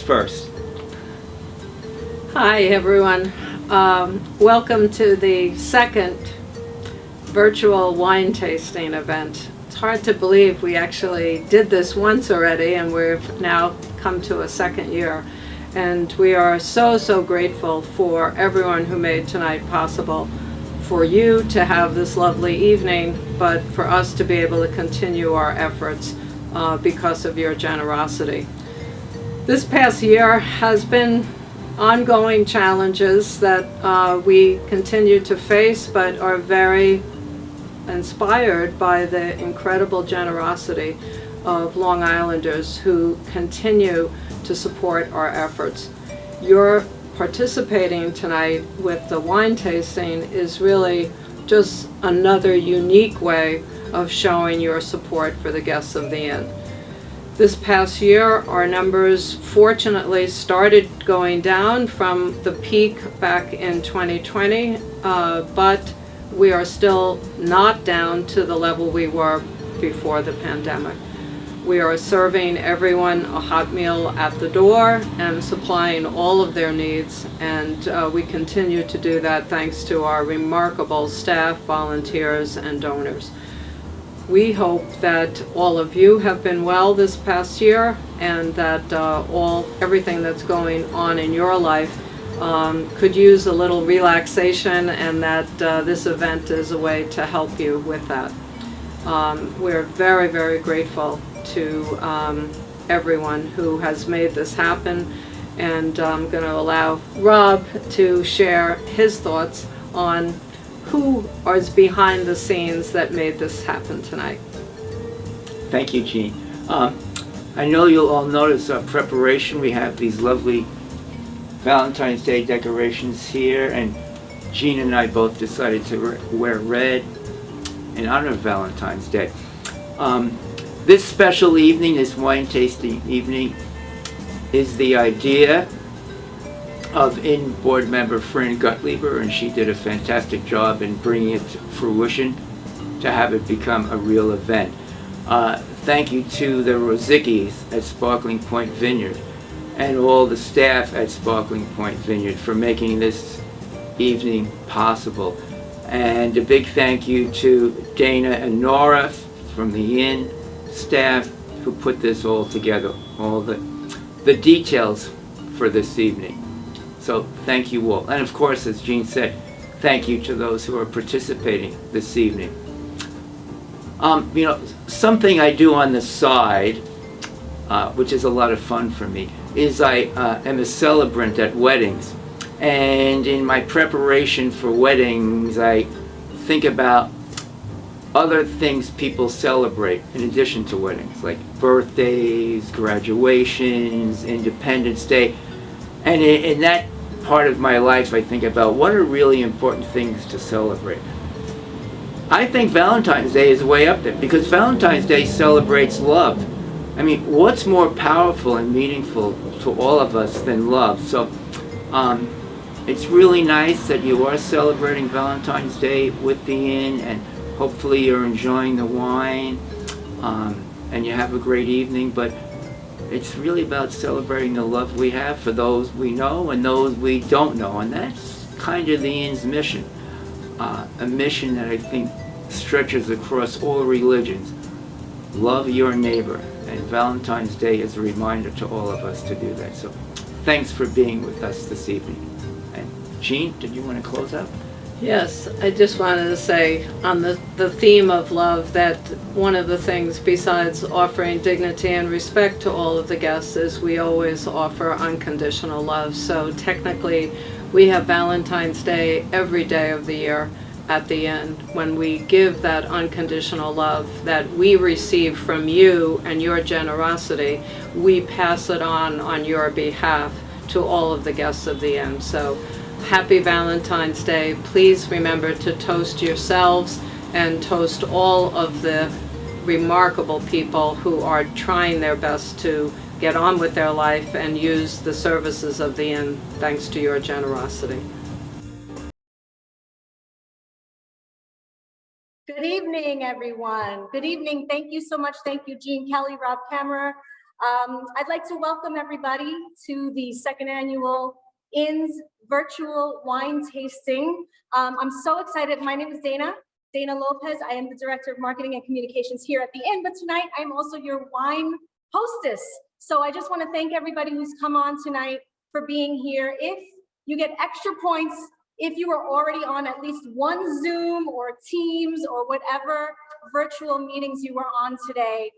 first. Hi, everyone. Welcome to the second virtual wine tasting event. It's hard to believe we actually did this once already, and we've now come to a second year. And we are so grateful for everyone who made tonight possible, for you to have this lovely evening, but for us to be able to continue our efforts because of your generosity. This past year has been ongoing challenges that we continue to face, but are very inspired by the incredible generosity of Long Islanders who continue to support our efforts. Your participating tonight with the wine tasting is really just another unique way of showing your support for the guests of the inn. This past year, our numbers fortunately started going down from the peak back in 2020, but we are still not down to the level we were before the pandemic. We are serving everyone a hot meal at the door and supplying all of their needs, and we continue to do that thanks to our remarkable staff, volunteers, and donors. We hope that all of you have been well this past year, and that everything that's going on in your life could use a little relaxation, and that this event is a way to help you with that. We're very grateful to everyone who has made this happen, and I'm going to allow Rob to share his thoughts on who is behind the scenes that made this happen tonight. Thank you, Jean. I know you'll all notice our preparation. We have these lovely Valentine's Day decorations here, and Jean and I both decided to wear red in honor of Valentine's Day. This special evening, this wine tasting evening, is the idea of Inn board member Fran Guttleber, and she did a fantastic job in bringing it to fruition to have it become a real event. Thank you to the Rosickis at Sparkling Point Vineyard and all the staff at Sparkling Point Vineyard for making this evening possible. And a big thank you to Dana and Nora from the Inn staff who put this all together, all the details for this evening. So thank you all. And of course, as Jean said, thank you to those who are participating this evening. Something I do on the side, which is a lot of fun for me, is I am a celebrant at weddings. And in my preparation for weddings, I think about other things people celebrate in addition to weddings, like birthdays, graduations, Independence Day. And in that part of my life, I think about what are really important things to celebrate. I think Valentine's Day is way up there because Valentine's Day celebrates love. I mean, what's more powerful and meaningful to all of us than love? So it's really nice that you are celebrating Valentine's Day with the Inn, and hopefully you're enjoying the wine and you have a great evening. But it's really about celebrating the love we have for those we know and those we don't know. And that's kind of the Inn's mission. A mission that I think stretches across all religions. Love your neighbor. And Valentine's Day is a reminder to all of us to do that. So thanks for being with us this evening. And Jean, did you want to close out? Yes, I just wanted to say on the theme of love that one of the things besides offering dignity and respect to all of the guests is we always offer unconditional love. So technically we have Valentine's Day every day of the year at the end when we give that unconditional love that we receive from you and your generosity. We pass it on your behalf to all of the guests of the inn. So happy Valentine's Day. Please remember to toast yourselves and toast all of the remarkable people who are trying their best to get on with their life and use the services of the inn thanks to your generosity. Good evening, everyone. Good evening. Thank you so much. Thank you, Jean Kelly, Rob Kammerer. I'd like to welcome everybody to the second annual INS virtual wine tasting. I'm so excited. My name is Dana Lopez. I am the Director of Marketing and Communications here at the Inn, but tonight I'm also your wine hostess. So I just want to thank everybody who's come on tonight for being here. If you get extra points, if you are already on at least one Zoom or Teams or whatever virtual meetings you were on today,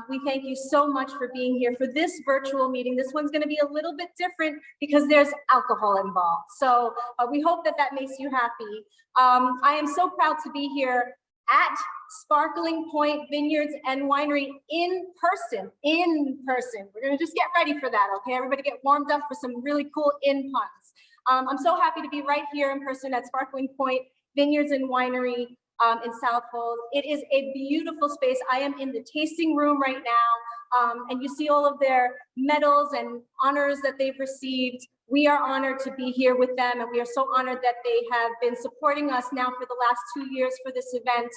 we thank you so much for being here for this virtual meeting. This one's going to be a little bit different because there's alcohol involved. So we hope that that makes you happy. I am so proud to be here at Sparkling Point Vineyards and Winery in person. We're going to just get ready for that, okay? Everybody get warmed up for some really cool in puns. I'm so happy to be right here in person at Sparkling Point Vineyards and Winery in Southold. It is a beautiful space. I am in the tasting room right now, and you see all of their medals and honors that they've received. We are honored to be here with them, and we are so honored that they have been supporting us now for the last 2 years for this event,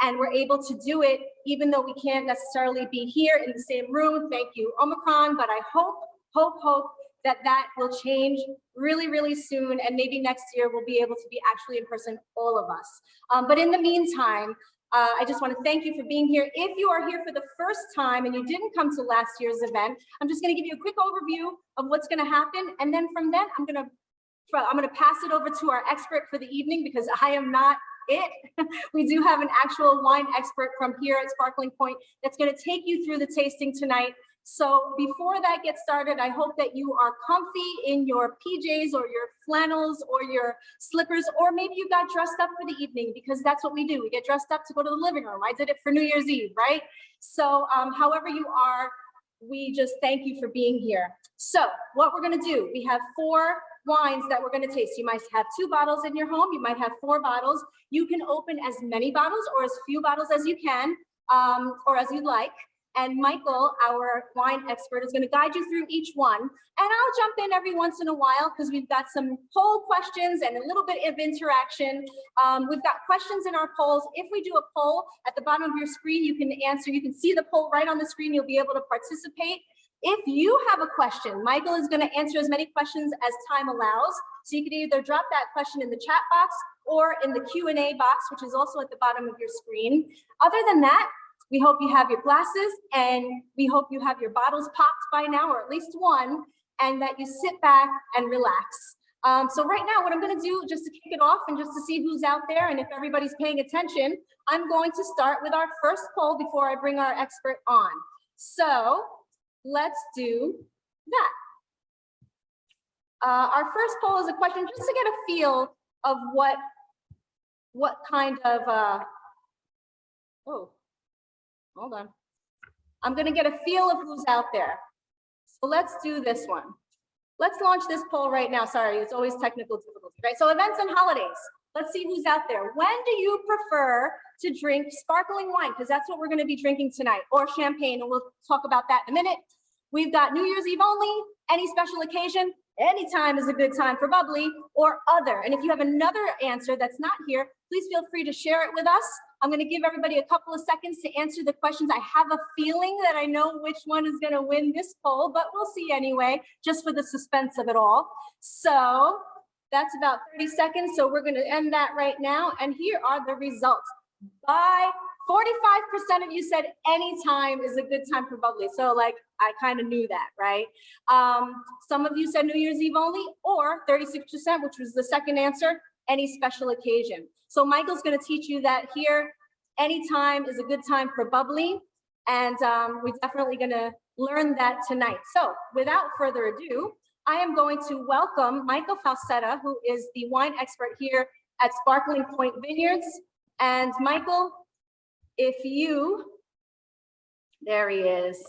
and we're able to do it even though we can't necessarily be here in the same room. Thank you, Omicron, but I hope that will change really soon, and maybe next year we'll be able to be actually in person, all of us. But in the meantime, I just want to thank you for being here. If you are here for the first time and you didn't come to last year's event, I'm just going to give you a quick overview of what's going to happen, and then from then I'm going to pass it over to our expert for the evening, because I am not it. We do have an actual wine expert from here at Sparkling Point that's going to take you through the tasting tonight. So before that gets started, I hope that you are comfy in your PJs or your flannels or your slippers, or maybe you got dressed up for the evening, because that's what we do. We get dressed up to go to the living room. I did it for New Year's Eve, right? So however you are, we just thank you for being here. So what we're going to do, we have 4 wines that we're going to taste. You might have 2 bottles in your home. You might have 4 bottles. You can open as many bottles or as few bottles as you can, or as you'd like. And Michael, our wine expert, is going to guide you through each one. And I'll jump in every once in a while because we've got some poll questions and a little bit of interaction. We've got questions in our polls. If we do a poll at the bottom of your screen, you can answer. You can see the poll right on the screen. You'll be able to participate. If you have a question, Michael is going to answer as many questions as time allows. So you can either drop that question in the chat box or in the Q&A box, which is also at the bottom of your screen. Other than that, we hope you have your glasses, and we hope you have your bottles popped by now, or at least one, and that you sit back and relax. So right now, what I'm going to do, just to kick it off and just to see who's out there and if everybody's paying attention, I'm going to start with our first poll before I bring our expert on. So let's do that. Our first poll is a question just to get a feel of what kind of, oh, hold on. I'm going to get a feel of who's out there. So let's do this one. Let's launch this poll right now. Sorry, it's always technical difficulty, right? So events and holidays. Let's see who's out there. When do you prefer to drink sparkling wine? Because that's what we're going to be drinking tonight, or champagne, and we'll talk about that in a minute. We've got New Year's Eve only, any special occasion, anytime is a good time for bubbly, or other. And if you have another answer that's not here, please feel free to share it with us. I'm going to give everybody a couple of seconds to answer the questions. I have a feeling that I know which one is going to win this poll, but we'll see anyway, just for the suspense of it all. So that's about 30 seconds. So we're going to end that right now. And here are the results. By 45% of you said anytime is a good time for bubbly. So like, I kind of knew that, right? Some of you said New Year's Eve only, or 36%, which was the second answer, any special occasion. So Michael's going to teach you that here, anytime is a good time for bubbly. And we're definitely going to learn that tonight. So without further ado, I am going to welcome Michael Falsetta, who is the wine expert here at Sparkling Point Vineyards. And Michael, if you, there he is.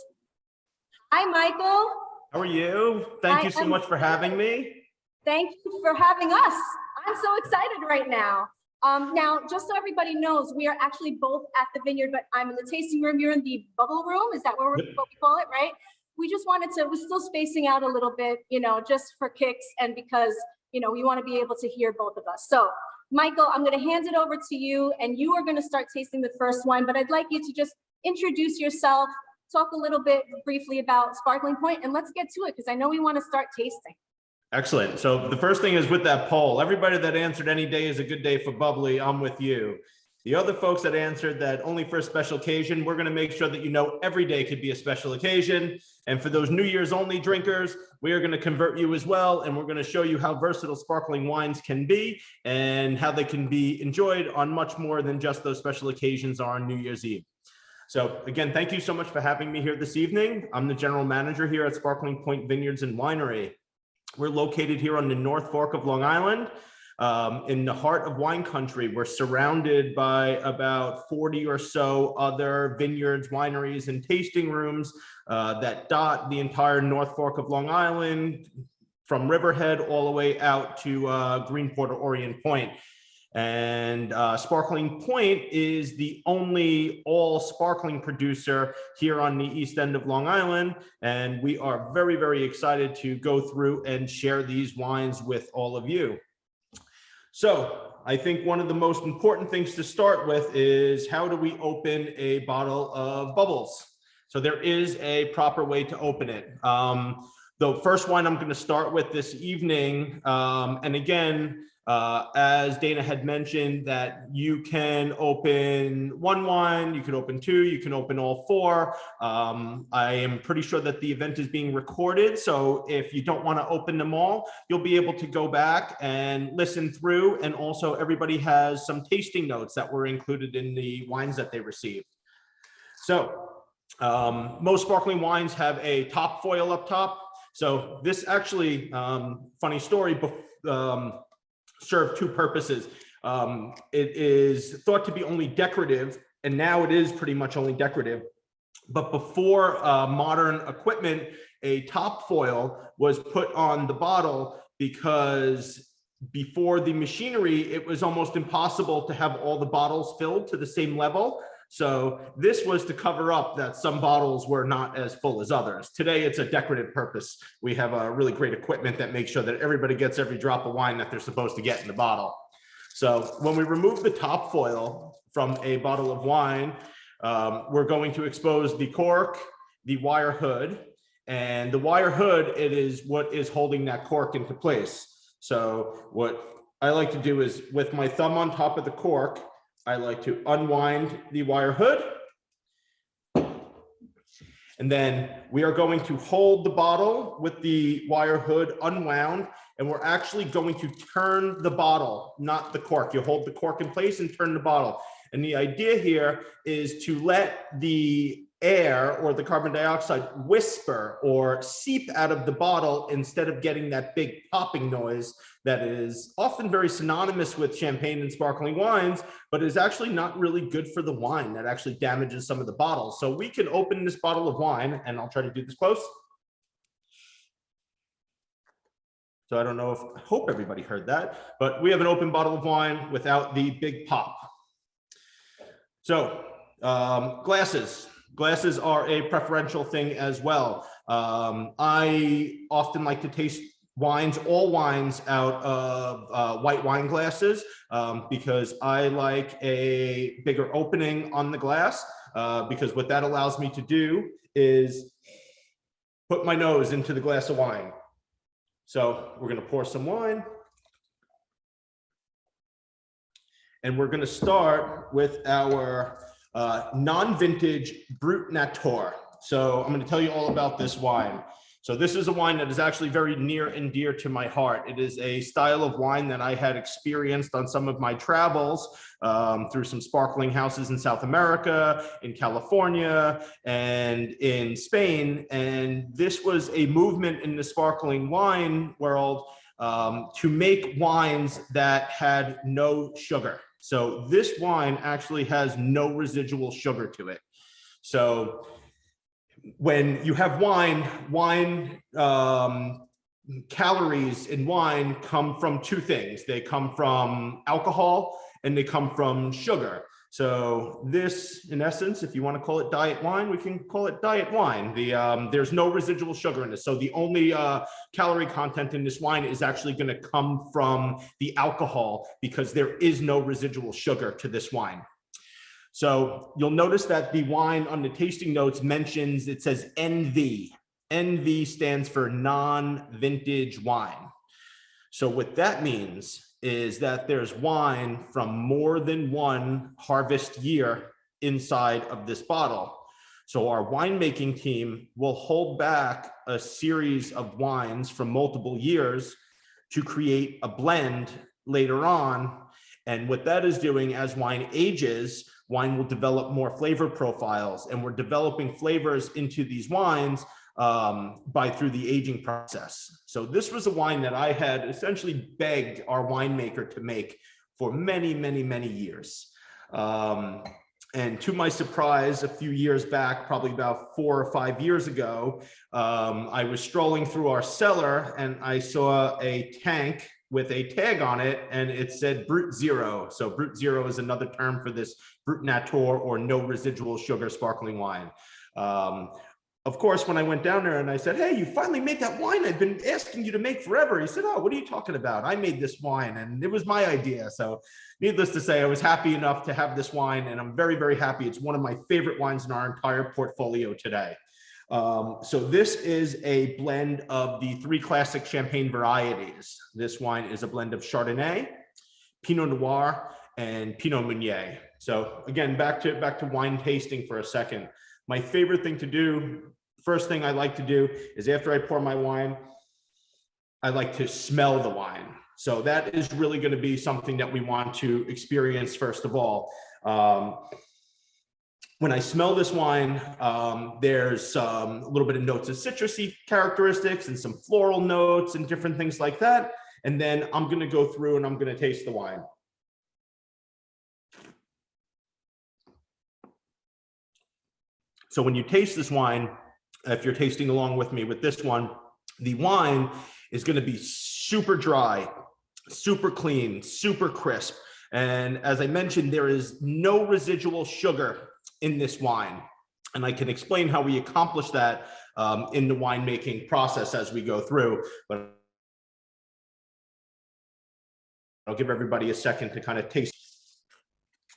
Hi, Michael. How are you? Thank you so much for having me. Thank you for having us. I'm so excited right now. Now, just so everybody knows, we are actually both at the vineyard, but I'm in the tasting room. You're in the bubble room. Is that what we call it, right? We just wanted to, we're still spacing out a little bit, you know, just for kicks and because, you know, we want to be able to hear both of us. So, Michael, I'm going to hand it over to you, and you are going to start tasting the first wine, but I'd like you to just introduce yourself, talk a little bit briefly about Sparkling Point, and let's get to it because I know we want to start tasting. Excellent. So the first thing is with that poll, everybody that answered any day is a good day for bubbly, I'm with you. The other folks that answered that only for a special occasion, we're going to make sure that you know every day could be a special occasion. And for those New Year's only drinkers, we are going to convert you as well. And we're going to show you how versatile sparkling wines can be and how they can be enjoyed on much more than just those special occasions on New Year's Eve. So again, thank you so much for having me here this evening. I'm the general manager here at Sparkling Point Vineyards and Winery. We're located here on the North Fork of Long Island. In the heart of wine country. We're surrounded by about 40 or so other vineyards, wineries, and tasting rooms that dot the entire North Fork of Long Island, from Riverhead all the way out to Greenport or Orient Point. And Sparkling Point is the only all sparkling producer here on the east end of Long Island. And we are very, very excited to go through and share these wines with all of you. So I think one of the most important things to start with is how do we open a bottle of bubbles? So there is a proper way to open it. The first wine I'm going to start with this evening, and again, as Dana had mentioned, that you can open one wine, you can open two, you can open all four. I am pretty sure that the event is being recorded, so if you don't want to open them all, you'll be able to go back and listen through, and also everybody has some tasting notes that were included in the wines that they received. So most sparkling wines have a top foil up top. So this actually, funny story, serve two purposes. It is thought to be only decorative, and now it is pretty much only decorative. But before modern equipment, a top foil was put on the bottle because before the machinery, it was almost impossible to have all the bottles filled to the same level. So this was to cover up that some bottles were not as full as others. Today, it's a decorative purpose. We have a really great equipment that makes sure that everybody gets every drop of wine that they're supposed to get in the bottle. So when we remove the top foil from a bottle of wine, we're going to expose the cork, the wire hood, and the wire hood, it is what is holding that cork into place. So what I like to do is with my thumb on top of the cork, I like to unwind the wire hood. And then we are going to hold the bottle with the wire hood unwound, and we're actually going to turn the bottle, not the cork. You hold the cork in place and turn the bottle. And the idea here is to let the air or the carbon dioxide whisper or seep out of the bottle instead of getting that big popping noise that is often very synonymous with champagne and sparkling wines, but is actually not really good for the wine. That actually damages some of the bottles. So we can open this bottle of wine, and I'll try to do this close. So I don't know if, I hope everybody heard that, but we have an open bottle of wine without the big pop. So glasses. Glasses are a preferential thing as well. I often like to taste wines, all wines, out of white wine glasses because I like a bigger opening on the glass because what that allows me to do is put my nose into the glass of wine. So we're going to pour some wine. And we're going to start with our non-vintage Brut Natur. So I'm going to tell you all about this wine. So this is a wine that is actually very near and dear to my heart. It is a style of wine that I had experienced on some of my travels through some sparkling houses in South America, in California, and in Spain. And this was a movement in the sparkling wine world to make wines that had no sugar. So this wine actually has no residual sugar to it. So when you have wine, calories in wine come from two things. They come from alcohol and they come from sugar. So this, in essence, if you want to call it diet wine, we can call it diet wine. There's no residual sugar in this. So the only calorie content in this wine is actually going to come from the alcohol because there is no residual sugar to this wine. So you'll notice that the wine on the tasting notes mentions, it says NV. NV stands for non-vintage wine. So what that means is that there's wine from more than one harvest year inside of this bottle. So our winemaking team will hold back a series of wines from multiple years to create a blend later on. And what that is doing, as wine ages, wine will develop more flavor profiles, and we're developing flavors into these wines through the aging process. So this was a wine that I had essentially begged our winemaker to make for many, many, many years. And to my surprise, a few years back, probably about 4 or 5 years ago, I was strolling through our cellar and I saw a tank with a tag on it, and it said Brut Zero. So Brut Zero is another term for this Brut Nature, or no residual sugar sparkling wine. Of course, when I went down there and I said, hey, you finally made that wine I've been asking you to make forever. He said, oh, what are you talking about? I made this wine and it was my idea. So needless to say, I was happy enough to have this wine, and I'm very, very happy. It's one of my favorite wines in our entire portfolio today. So this is a blend of the 3 classic champagne varieties. This wine is a blend of Chardonnay, Pinot Noir, and Pinot Meunier. So again, back to wine tasting for a second. My favorite thing to do, first thing I like to do, is after I pour my wine, I like to smell the wine. So that is really going to be something that we want to experience first of all. When I smell this wine, there's a little bit of notes of citrusy characteristics and some floral notes and different things like that. And then I'm going to go through and I'm going to taste the wine. So when you taste this wine, if you're tasting along with me with this one, the wine is going to be super dry, super clean, super crisp. And as I mentioned, there is no residual sugar in this wine. And I can explain how we accomplish that in the winemaking process as we go through. But I'll give everybody a second to kind of taste.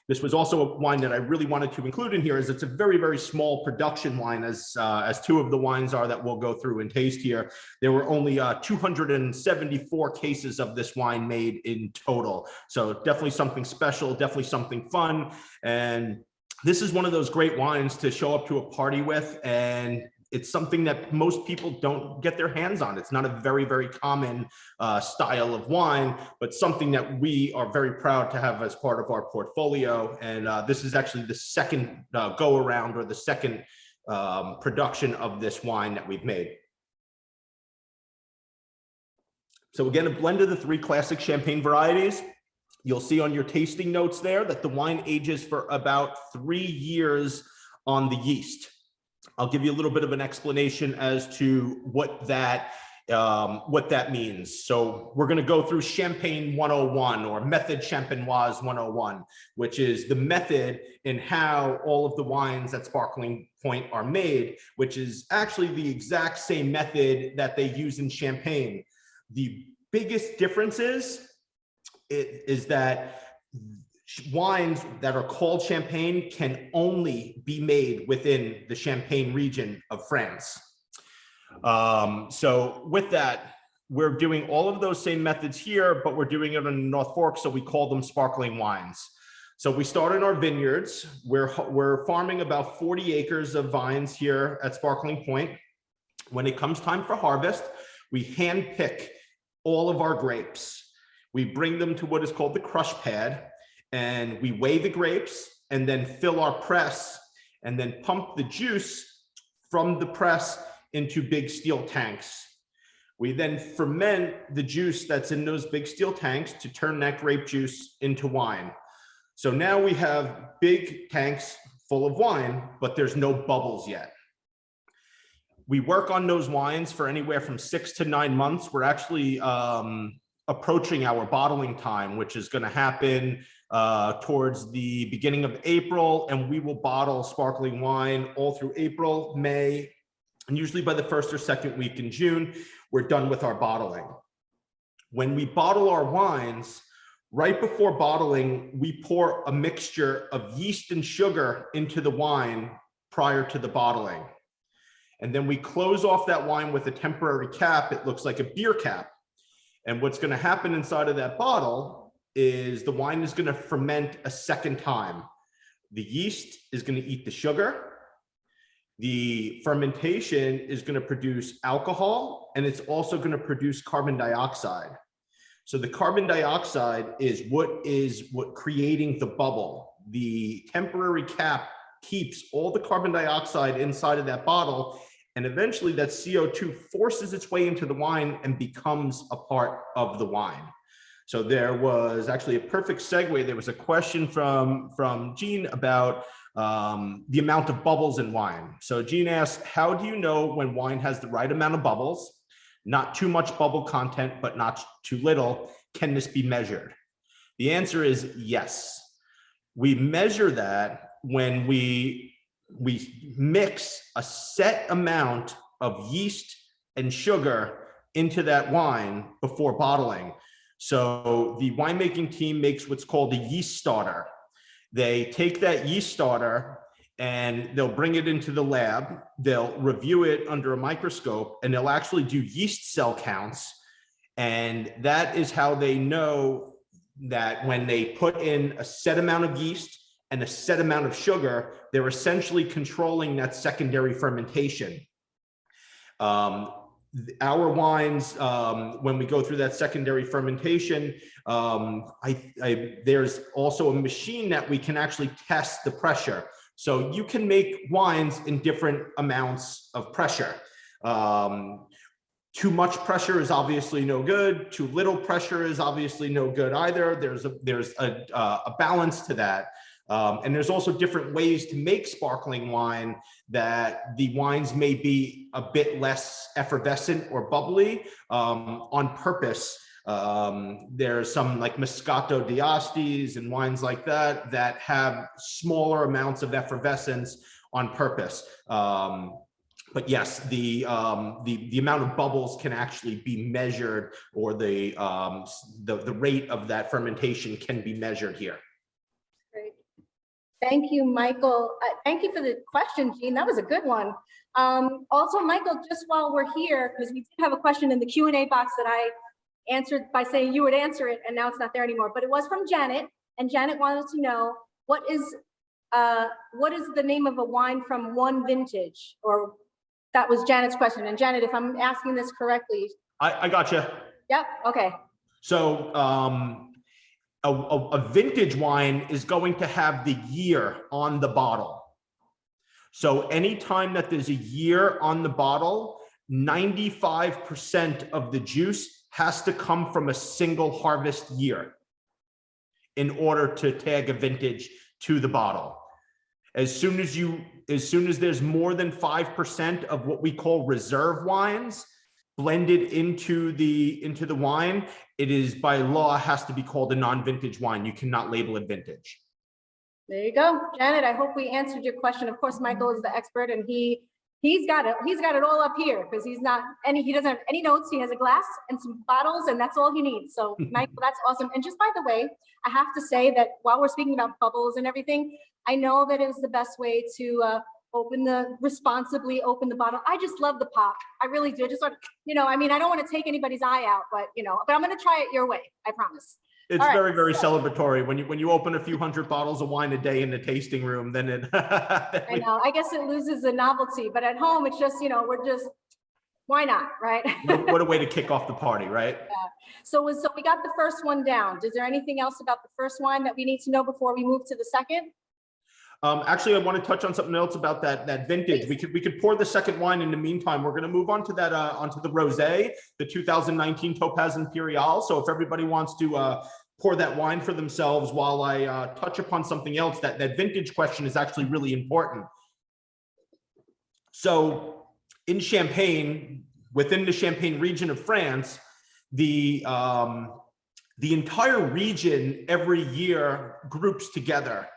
This was also a wine that I really wanted to include in here, as it's a very, very small production wine, as 2 of the wines are that we'll go through and taste here. There were only 274 cases of this wine made in total. So definitely something special, definitely something fun. And this is one of those great wines to show up to a party with, and it's something that most people don't get their hands on. It's not a very, very common style of wine, but something that we are very proud to have as part of our portfolio. And this is actually the second go around, or the second production of this wine that we've made. So again, a blend of the 3 classic champagne varieties. You'll see on your tasting notes there that the wine ages for about 3 years on the yeast. I'll give you a little bit of an explanation as to what that means. So we're going to go through Champagne 101, or Method Champenoise 101, which is the method in how all of the wines at Sparkling Point are made, which is actually the exact same method that they use in Champagne. The biggest difference is that wines that are called Champagne can only be made within the Champagne region of France. So with that, we're doing all of those same methods here, but we're doing it in North Fork, so we call them sparkling wines. So we start in our vineyards. We're farming about 40 acres of vines here at Sparkling Point. When it comes time for harvest, we hand pick all of our grapes. We bring them to what is called the crush pad, and we weigh the grapes and then fill our press and then pump the juice from the press into big steel tanks. We then ferment the juice that's in those big steel tanks to turn that grape juice into wine. So now we have big tanks full of wine, but there's no bubbles yet. We work on those wines for anywhere from 6 to 9 months. We're actually approaching our bottling time, which is going to happen towards the beginning of April, and we will bottle sparkling wine all through April, May, and usually by the 1st or 2nd week in June, we're done with our bottling. When we bottle our wines, Right before bottling, we pour a mixture of yeast and sugar into the wine prior to the bottling. And then we close off that wine with a temporary cap. It looks like a beer cap. And what's going to happen inside of that bottle is the wine is going to ferment a second time. The yeast is going to eat the sugar. The fermentation is going to produce alcohol, and it's also going to produce carbon dioxide. So the carbon dioxide is what creating the bubble. The temporary cap keeps all the carbon dioxide inside of that bottle, and eventually that CO2 forces its way into the wine and becomes a part of the wine. So there was actually a perfect segue. There was a question from Jean about the amount of bubbles in wine. So Jean asked, how do you know when wine has the right amount of bubbles? Not too much bubble content, but not too little. Can this be measured? The answer is yes. We measure that when we mix a set amount of yeast and sugar into that wine before bottling. So the winemaking team makes what's called a yeast starter. They take that yeast starter and they'll bring it into the lab. They'll review it under a microscope, and they'll actually do yeast cell counts. And that is how they know that when they put in a set amount of yeast and a set amount of sugar, they're essentially controlling that secondary fermentation. Our wines, when we go through that secondary fermentation, there's also a machine that we can actually test the pressure. So you can make wines in different amounts of pressure. Too much pressure is obviously no good. Too little pressure is obviously no good either. There's a balance to that. And there's also different ways to make sparkling wine that the wines may be a bit less effervescent or bubbly on purpose. There's some like Moscato d'Astis and wines like that that have smaller amounts of effervescence on purpose. But yes, the amount of bubbles can actually be measured, or the rate of that fermentation can be measured here. Great. Thank you, Michael. Thank you for the question, Jean. That was a good one. Also, Michael, just while we're here, because we did have a question in the Q&A box that I answered by saying you would answer it, and now it's not there anymore, but it was from Janet, and Janet wanted to know what is the name of a wine from one vintage? Or that was Janet's question. And Janet, if I'm asking this correctly. I gotcha. Yep, okay. So a vintage wine is going to have the year on the bottle. So anytime that there's a year on the bottle, 95% of the juice has to come from a single harvest year in order to tag a vintage to the bottle. As soon as there's more than 5% of what we call reserve wines blended into the wine, it is by law has to be called a non-vintage wine. You cannot label it vintage. There you go, Janet. I hope we answered your question. Of course, Michael is the expert, and he's got it all up here, because he doesn't have any notes. He has a glass and some bottles, and that's all he needs. So Michael, that's awesome. And just by the way, I have to say that while we're speaking about bubbles and everything, I know that it was the best way to responsibly open the bottle. I just love the pop. I really do. Just sort of, I mean, I don't want to take anybody's eye out, but I'm going to try it your way. I promise. It's very, very celebratory when you open a few hundred bottles of wine a day in the tasting room. Then it. I know. I guess it loses the novelty, but at home it's just we're just, why not, right? What a way to kick off the party, right? Yeah. So we got the first one down. Is there anything else about the first wine that we need to know before we move to the second? Actually, I want to touch on something else about that vintage. Please. We could pour the second wine in the meantime. We're going to move on to that onto the rosé, the 2019 Topaz Imperial. So if everybody wants to pour that wine for themselves while I touch upon something else, that vintage question is actually really important. So in Champagne, within the Champagne region of France, the entire region every year groups together,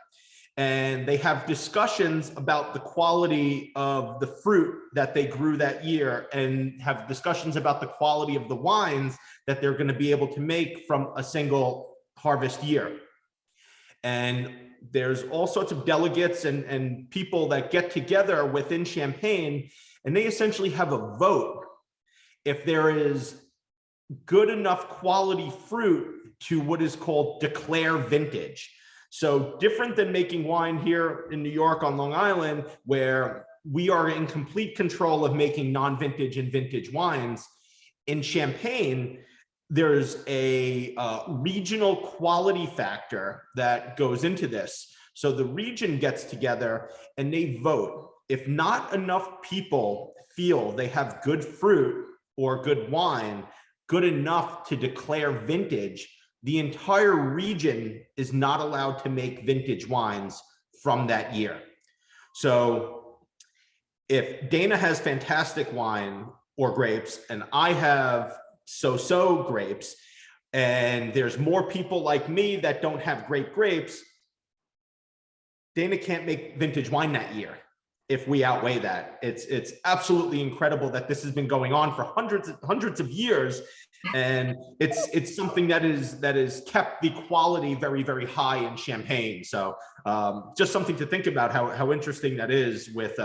and they have discussions about the quality of the fruit that they grew that year, and have discussions about the quality of the wines that they're going to be able to make from a single harvest year. And there's all sorts of delegates and people that get together within Champagne, and they essentially have a vote if there is good enough quality fruit to what is called declare vintage. So different than making wine here in New York on Long Island, where we are in complete control of making non-vintage and vintage wines. In Champagne, there's a regional quality factor that goes into this. So the region gets together and they vote. If not enough people feel they have good fruit or good wine, good enough to declare vintage, the entire region is not allowed to make vintage wines from that year. So if Dana has fantastic wine or grapes and I have so-so grapes, and there's more people like me that don't have great grapes, Dana can't make vintage wine that year. If we outweigh that, it's absolutely incredible that this has been going on for hundreds of years, and it's something that is kept the quality very, very high in Champagne. So just something to think about how interesting that is with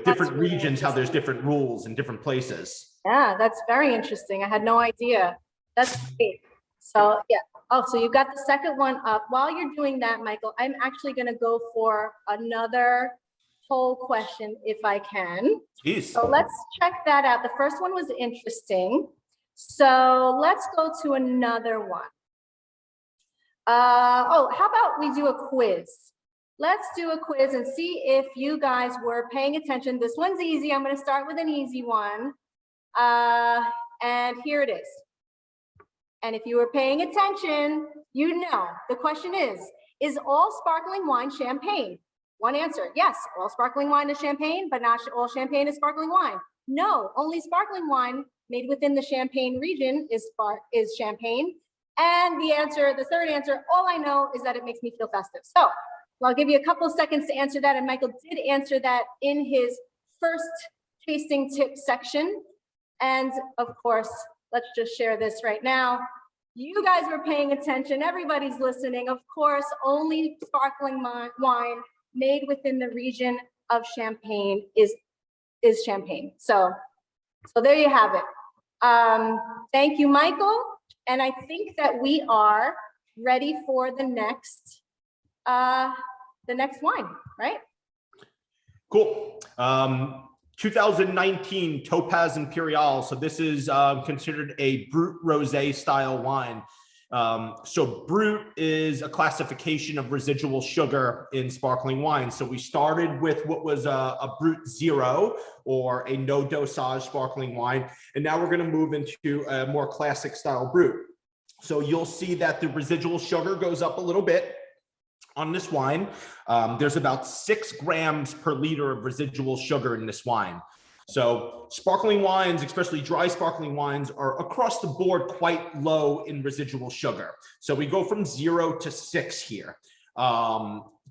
different really regions, how there's different rules in different places. Yeah, that's very interesting. I had no idea. That's great. So yeah. Oh, so you got the second one up. While you're doing that, Michael, I'm actually going to go for another poll question if I can. Jeez. So let's check that out. The first one was interesting. So let's go to another one. Oh, how about we do a quiz? Let's do a quiz and see if you guys were paying attention. This one's easy. I'm going to start with an easy one. And here it is. And if you were paying attention, you know, the question is all sparkling wine champagne? One answer, yes, all sparkling wine is champagne, but not all champagne is sparkling wine. No, only sparkling wine made within the Champagne region is champagne. And the third answer, all I know is that it makes me feel festive. So I'll give you a couple of seconds to answer that. And Michael did answer that in his first tasting tip section. And of course, let's just share this right now. You guys were paying attention. Everybody's listening. Of course, only sparkling wine made within the region of Champagne is champagne. So there you have it. Thank you, Michael. And I think that we are ready for the next wine, right? Cool. 2019 Topaz Imperial. So this is considered a Brut Rosé style wine. So Brut is a classification of residual sugar in sparkling wine. So we started with what was a Brut Zero or a no dosage sparkling wine. And now we're going to move into a more classic style Brut. So you'll see that the residual sugar goes up a little bit on this wine. There's about 6 grams per liter of residual sugar in this wine. So sparkling wines, especially dry sparkling wines, are across the board quite low in residual sugar. So we go from 0 to 6 here.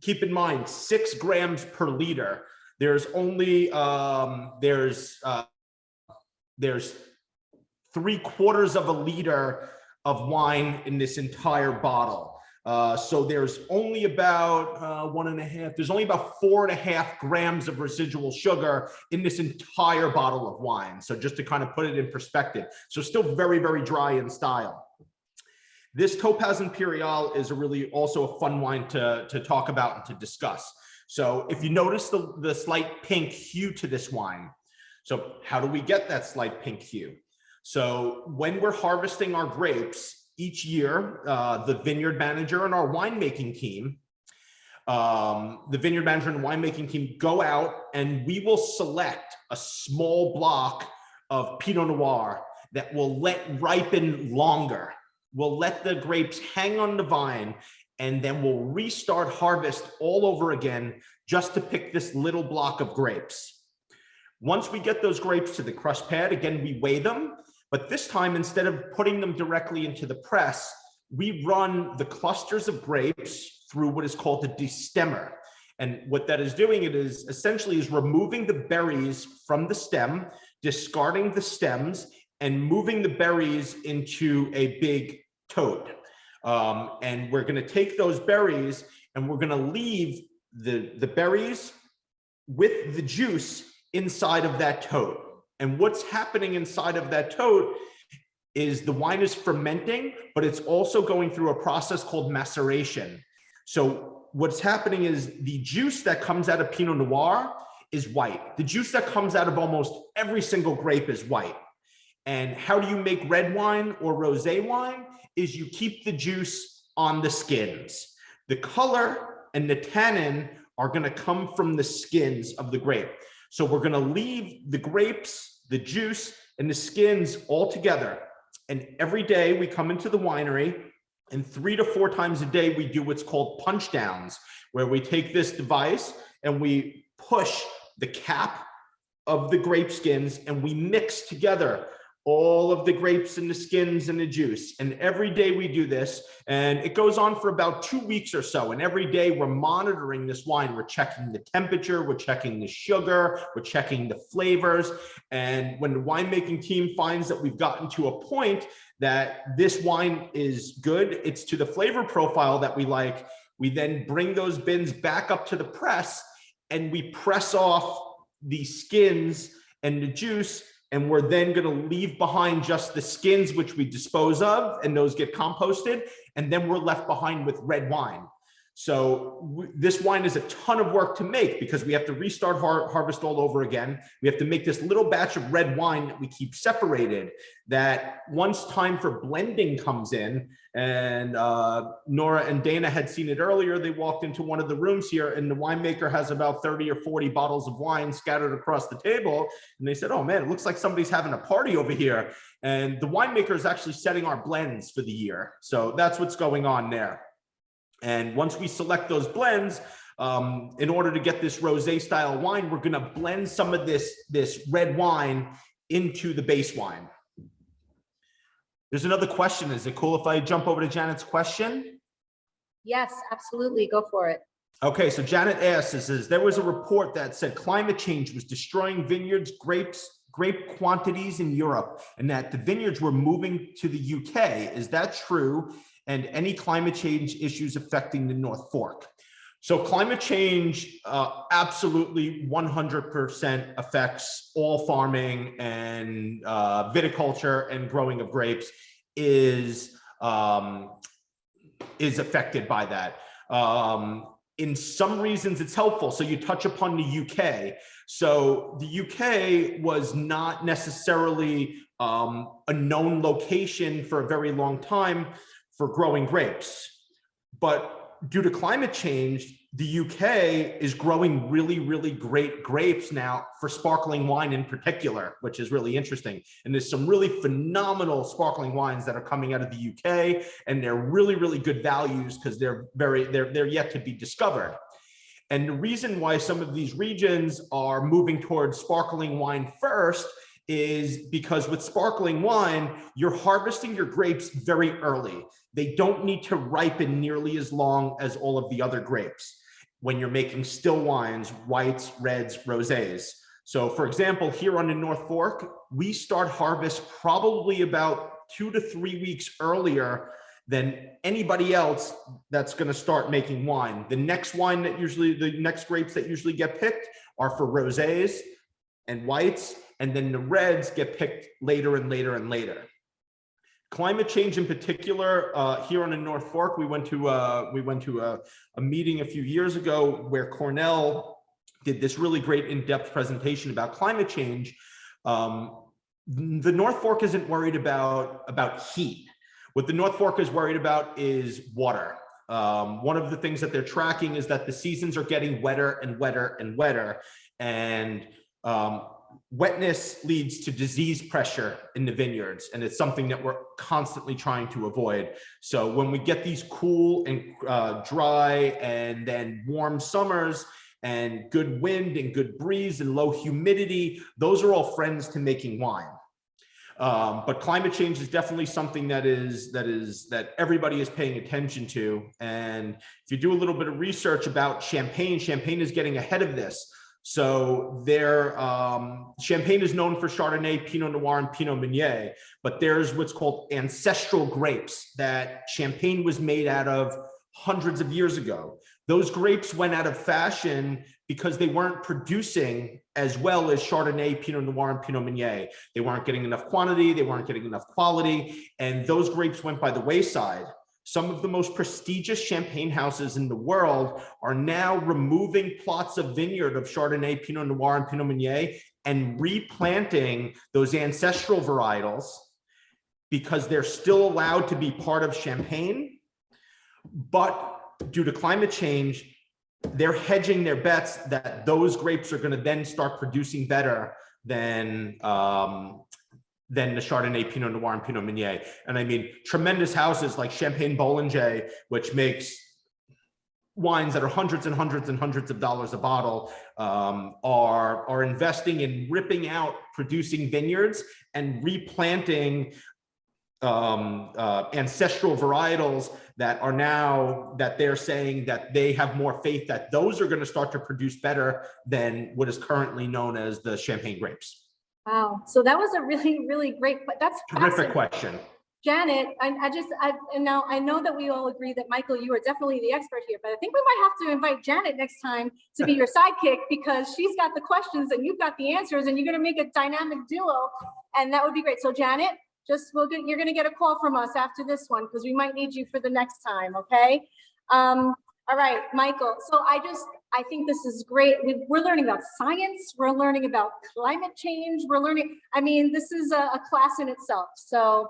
Keep in mind, 6 grams per liter. There's only, there's 3/4 of a liter of wine in this entire bottle. So there's only about 1.5, there's only about 4.5 grams of residual sugar in this entire bottle of wine. So just to kind of put it in perspective. So still very, very dry in style. This Topaz Imperial is also a fun wine to talk about and to discuss. So if you notice the slight pink hue to this wine, so how do we get that slight pink hue? So when we're harvesting our grapes, each year, the vineyard manager and our winemaking team, go out and we will select a small block of Pinot Noir that will let ripen longer. We'll let the grapes hang on the vine, and then we'll restart harvest all over again just to pick this little block of grapes. Once we get those grapes to the crush pad, again, we weigh them. But this time, instead of putting them directly into the press, we run the clusters of grapes through what is called a destemmer. And what that is doing, it is essentially removing the berries from the stem, discarding the stems, and moving the berries into a big tote. And we're going to take those berries and we're going to leave the berries with the juice inside of that tote. And what's happening inside of that tote is the wine is fermenting, but it's also going through a process called maceration. So what's happening is the juice that comes out of Pinot Noir is white. The juice that comes out of almost every single grape is white. And how do you make red wine or rosé wine? Is you keep the juice on the skins. The color and the tannin are going to come from the skins of the grape. So we're going to leave the grapes, the juice, and the skins all together. And every day we come into the winery, and 3 to 4 times a day we do what's called punch downs, where we take this device and we push the cap of the grape skins and we mix together all of the grapes and the skins and the juice. And every day we do this, and it goes on for about 2 weeks or so. And every day we're monitoring this wine. We're checking the temperature, we're checking the sugar, we're checking the flavors. And when the winemaking team finds that we've gotten to a point that this wine is good, it's to the flavor profile that we like, we then bring those bins back up to the press and we press off the skins and the juice. And we're then going to leave behind just the skins, which we dispose of, and those get composted. And then we're left behind with red wine. So this wine is a ton of work to make because we have to restart harvest all over again. We have to make this little batch of red wine that we keep separated, that once time for blending comes in, and Nora and Dana had seen it earlier, they walked into one of the rooms here and the winemaker has about 30 or 40 bottles of wine scattered across the table. And they said, oh man, it looks like somebody's having a party over here. And the winemaker is actually setting our blends for the year. So that's what's going on there. And once we select those blends, in order to get this rosé style wine, we're going to blend some of this red wine into the base wine. There's another question. Is it cool if I jump over to Janet's question? Yes, absolutely. Go for it. Okay, so Janet asks, there was a report that said climate change was destroying vineyards, grape quantities in Europe, and that the vineyards were moving to the UK. Is that true? And any climate change issues affecting the North Fork? So climate change absolutely 100% affects all farming, and viticulture and growing of grapes is affected by that. In some reasons it's helpful. So you touch upon the UK. So the UK was not necessarily a known location for a very long time for growing grapes. But due to climate change, the UK is growing really, really great grapes now for sparkling wine in particular, which is really interesting. And there's some really phenomenal sparkling wines that are coming out of the UK, and they're really, really good values because they're yet to be discovered. And the reason why some of these regions are moving towards sparkling wine first is because with sparkling wine, you're harvesting your grapes very early. They don't need to ripen nearly as long as all of the other grapes when you're making still wines, whites, reds, rosés. So for example, here on the North Fork, we start harvest probably about 2 to 3 weeks earlier than anybody else that's going to start making wine. The next grapes that usually get picked are for rosés and whites, and then the reds get picked later and later and later. Climate change in particular, here on the North Fork, we went to a meeting a few years ago where Cornell did this really great in-depth presentation about climate change. The North Fork isn't worried about heat. What the North Fork is worried about is water. One of the things that they're tracking is that the seasons are getting wetter and wetter and wetter, and wetness leads to disease pressure in the vineyards, and it's something that we're constantly trying to avoid. So when we get these cool and dry and then warm summers and good wind and good breeze and low humidity, those are all friends to making wine. But climate change is definitely something that everybody is paying attention to. And if you do a little bit of research about Champagne, Champagne is getting ahead of this. So their Champagne is known for Chardonnay, Pinot Noir, and Pinot Meunier, but there's what's called ancestral grapes that Champagne was made out of hundreds of years ago. Those grapes went out of fashion because they weren't producing as well as Chardonnay, Pinot Noir, and Pinot Meunier. They weren't getting enough quantity, they weren't getting enough quality, and those grapes went by the wayside. Some of the most prestigious champagne houses in the world are now removing plots of vineyard of Chardonnay, Pinot Noir, and Pinot Meunier and replanting those ancestral varietals because they're still allowed to be part of Champagne. But due to climate change, they're hedging their bets that those grapes are going to then start producing better than the Chardonnay, Pinot Noir, and Pinot Meunier. And I mean, tremendous houses like Champagne Bollinger, which makes wines that are hundreds and hundreds and hundreds of dollars a bottle, are investing in ripping out producing vineyards and replanting ancestral varietals that are now, that they're saying that they have more faith that those are going to start to produce better than what is currently known as the Champagne grapes. Wow. So that was a really, really great, but that's Terrific question. Janet, and now I know that we all agree that Michael, you are definitely the expert here, but I think we might have to invite Janet next time to be your sidekick because she's got the questions and you've got the answers and you're going to make a dynamic duo. And that would be great. So Janet, you're going to get a call from us after this one because we might need you for the next time. Okay. All right, Michael. So I think this is great. We're learning about science. We're learning about climate change. This is a class in itself. So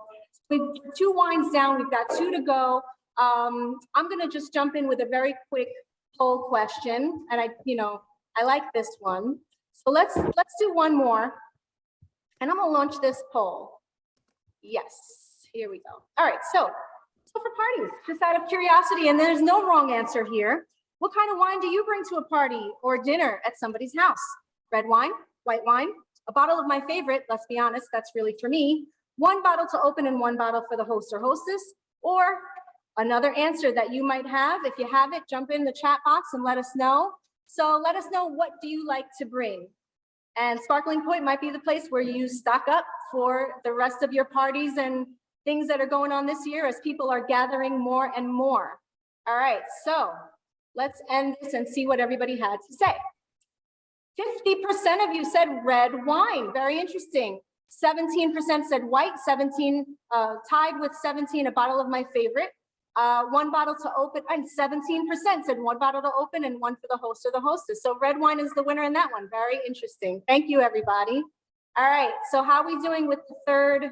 we've 2 wines down. We've got 2 to go. I'm going to just jump in with a very quick poll question. And I like this one. So let's do one more. And I'm going to launch this poll. Yes, here we go. All right, so for parties, just out of curiosity, and there's no wrong answer here. What kind of wine do you bring to a party or dinner at somebody's house? Red wine, white wine, a bottle of my favorite, let's be honest, that's really for me. 1 bottle to open and 1 bottle for the host or hostess, or another answer that you might have. If you have it, jump in the chat box and let us know. So let us know, what do you like to bring? And Sparkling Point might be the place where you stock up for the rest of your parties and things that are going on this year as people are gathering more and more. All right, so let's end this and see what everybody had to say. 50% of you said red wine, very interesting. 17% said white, 17 tied with 17, a bottle of my favorite. 1 bottle to open, and 17% said 1 bottle to open and 1 for the host or the hostess. So red wine is the winner in that one. Very interesting. Thank you, everybody. All right, so how are we doing with the 3rd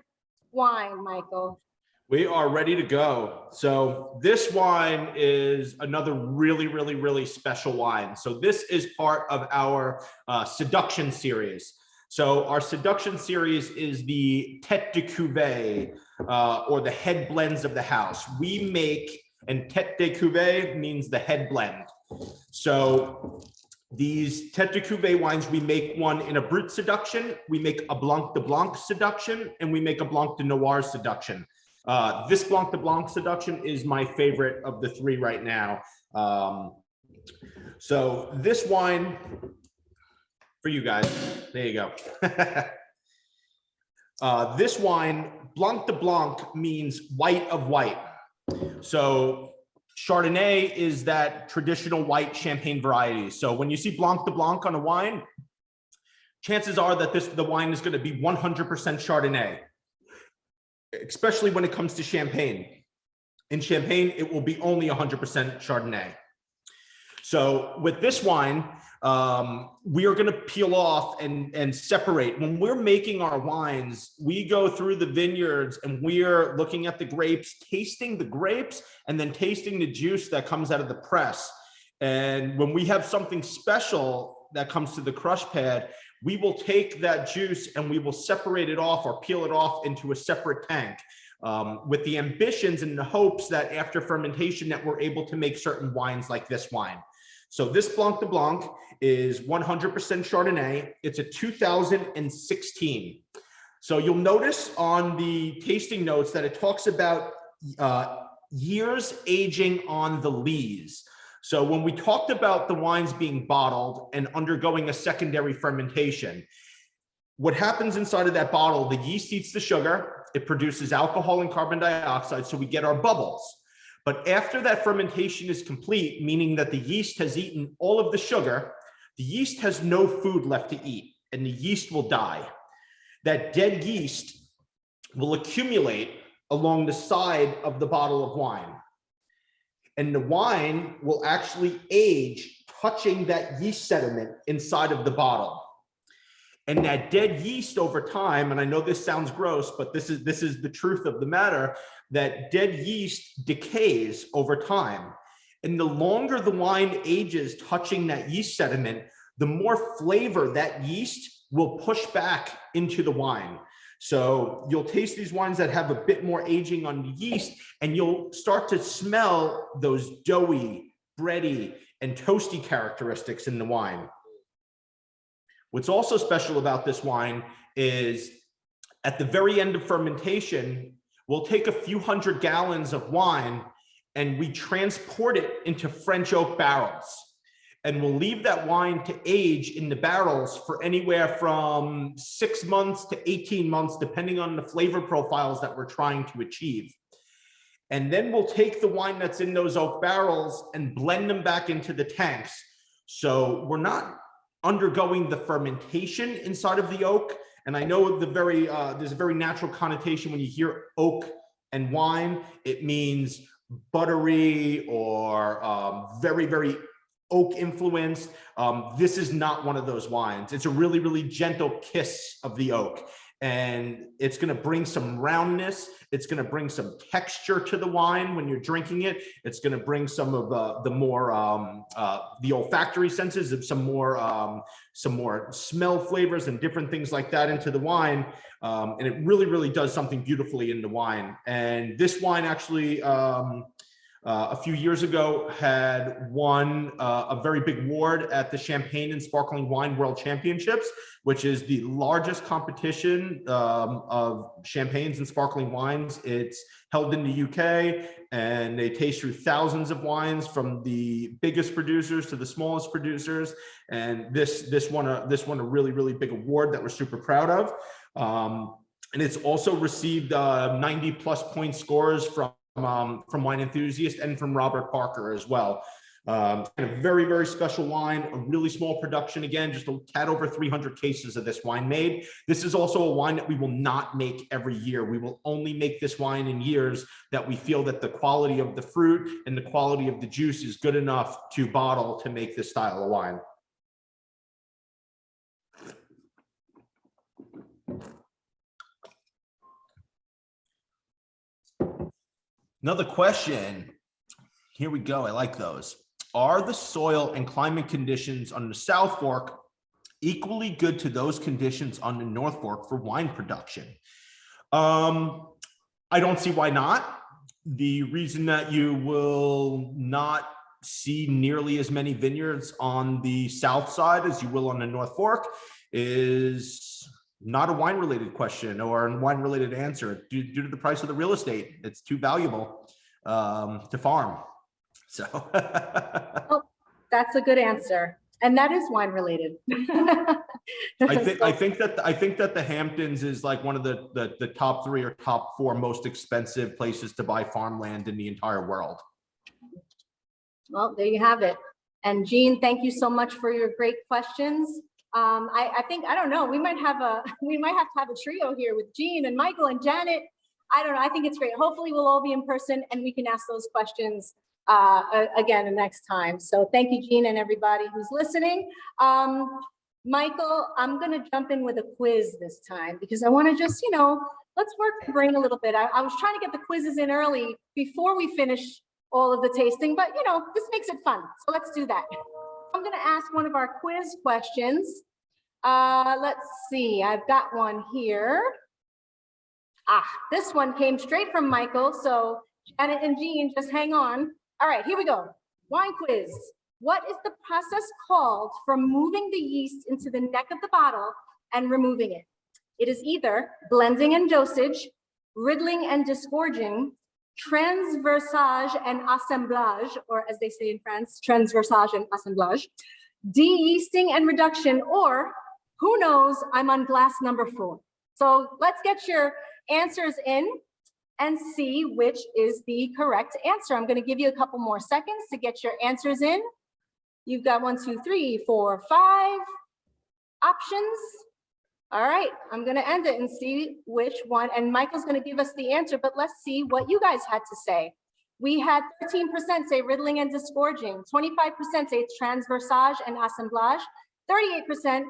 wine, Michael? We are ready to go. So this wine is another really, really, really special wine. So this is part of our seduction series. So our seduction series is the Tête de Cuvée, or the head blends of the house. We make, and Tête de Cuvée means the head blend. So these Tête de Cuvée wines, we make one in a Brut seduction, we make a Blanc de Blanc seduction, and we make a Blanc de Noir seduction. This Blanc de Blanc seduction is my favorite of the 3 right now. So this wine for you guys, there you go. This wine, Blanc de Blanc, means white of white. So Chardonnay is that traditional white champagne variety. So when you see Blanc de Blanc on a wine, chances are that the wine is going to be 100% Chardonnay, especially when it comes to Champagne. In Champagne, it will be only 100% Chardonnay. So with this wine, we are going to peel off and separate. When we're making our wines, we go through the vineyards and we're looking at the grapes, tasting the grapes, and then tasting the juice that comes out of the press. And when we have something special that comes to the crush pad, we will take that juice and we will separate it off or peel it off into a separate tank, with the ambitions and the hopes that after fermentation that we're able to make certain wines like this wine. So this Blanc de Blanc is 100% Chardonnay. It's a 2016. So you'll notice on the tasting notes that it talks about years aging on the lees. So when we talked about the wines being bottled and undergoing a secondary fermentation, what happens inside of that bottle, the yeast eats the sugar, it produces alcohol and carbon dioxide, so we get our bubbles. But after that fermentation is complete, meaning that the yeast has eaten all of the sugar, the yeast has no food left to eat, and the yeast will die. That dead yeast will accumulate along the side of the bottle of wine. And the wine will actually age, touching that yeast sediment inside of the bottle. And that dead yeast over time, and I know this sounds gross, but this is the truth of the matter, that dead yeast decays over time. And the longer the wine ages touching that yeast sediment, the more flavor that yeast will push back into the wine. So you'll taste these wines that have a bit more aging on the yeast, and you'll start to smell those doughy, bready, and toasty characteristics in the wine. What's also special about this wine is at the very end of fermentation, we'll take a few hundred gallons of wine and we transport it into French oak barrels. And we'll leave that wine to age in the barrels for anywhere from 6 months to 18 months, depending on the flavor profiles that we're trying to achieve. And then we'll take the wine that's in those oak barrels and blend them back into the tanks. So we're not undergoing the fermentation inside of the oak. And I know there's a very natural connotation when you hear oak and wine, it means buttery or very, very oak influenced. This is not one of those wines. It's a really, really gentle kiss of the oak. And it's going to bring some roundness. It's going to bring some texture to the wine when you're drinking it. It's going to bring some of the more the olfactory senses of some more smell flavors and different things like that into the wine. And it really, really does something beautifully in the wine. And this wine actually, a few years ago, had won a very big award at the Champagne and Sparkling Wine World Championships, which is the largest competition of champagnes and sparkling wines. It's held in the UK, and they taste through thousands of wines from the biggest producers to the smallest producers. And this won a really, really big award that we're super proud of. And it's also received 90+ point scores from Wine Enthusiast and from Robert Parker as well. A very, very special wine, a really small production. Again, just a tad over 300 cases of this wine made. This is also a wine that we will not make every year. We will only make this wine in years that we feel that the quality of the fruit and the quality of the juice is good enough to bottle to make this style of wine. Another question. Here we go. I like those. Are the soil and climate conditions on the South Fork equally good to those conditions on the North Fork for wine production? I don't see why not. The reason that you will not see nearly as many vineyards on the south side as you will on the North Fork is not a wine related question or a wine related answer due to the price of the real estate. It's too valuable to farm. So Oh, that's a good answer. And that is wine related. I think that the Hamptons is like one of the top 3 or top 4 most expensive places to buy farmland in the entire world. Well, there you have it. And Jean, thank you so much for your great questions. I think, I don't know, we might have to have a trio here with Jean and Michael and Janet. I don't know, I think it's great. Hopefully we'll all be in person and we can ask those questions again the next time. So thank you, Jean, and everybody who's listening. Michael, I'm gonna jump in with a quiz this time because I wanna just, let's work the brain a little bit. I was trying to get the quizzes in early before we finish all of the tasting, but this makes it fun. So let's do that. I'm going to ask one of our quiz questions. Let's see, I've got one here. This one came straight from Michael. So Janet and Jean, just hang on. All right, here we go. Wine quiz. What is the process called for moving the yeast into the neck of the bottle and removing it? It is either blending and dosage, riddling and disgorging, transversage and assemblage, or as they say in France, transversage and assemblage, de-yeasting and reduction, or who knows, I'm on glass number 4. So let's get your answers in and see which is the correct answer. I'm going to give you a couple more seconds to get your answers in. You've got 1, 2, 3, 4, 5 options. All right, I'm going to end it and see which one. And Michael's going to give us the answer, but let's see what you guys had to say. We had 13% say riddling and disgorging, 25% say transversage and assemblage, 38%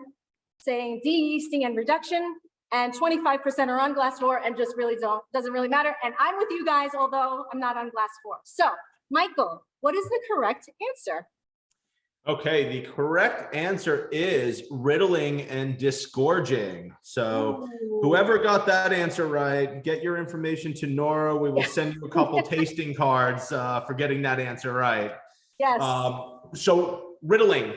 saying de-yeasting and reduction, and 25% are on glass 4 and just really doesn't really matter. And I'm with you guys, although I'm not on glass 4. So, Michael, what is the correct answer? Okay, the correct answer is riddling and disgorging. So whoever got that answer right, get your information to Nora. We will send you a couple tasting cards for getting that answer right. Yes. So riddling.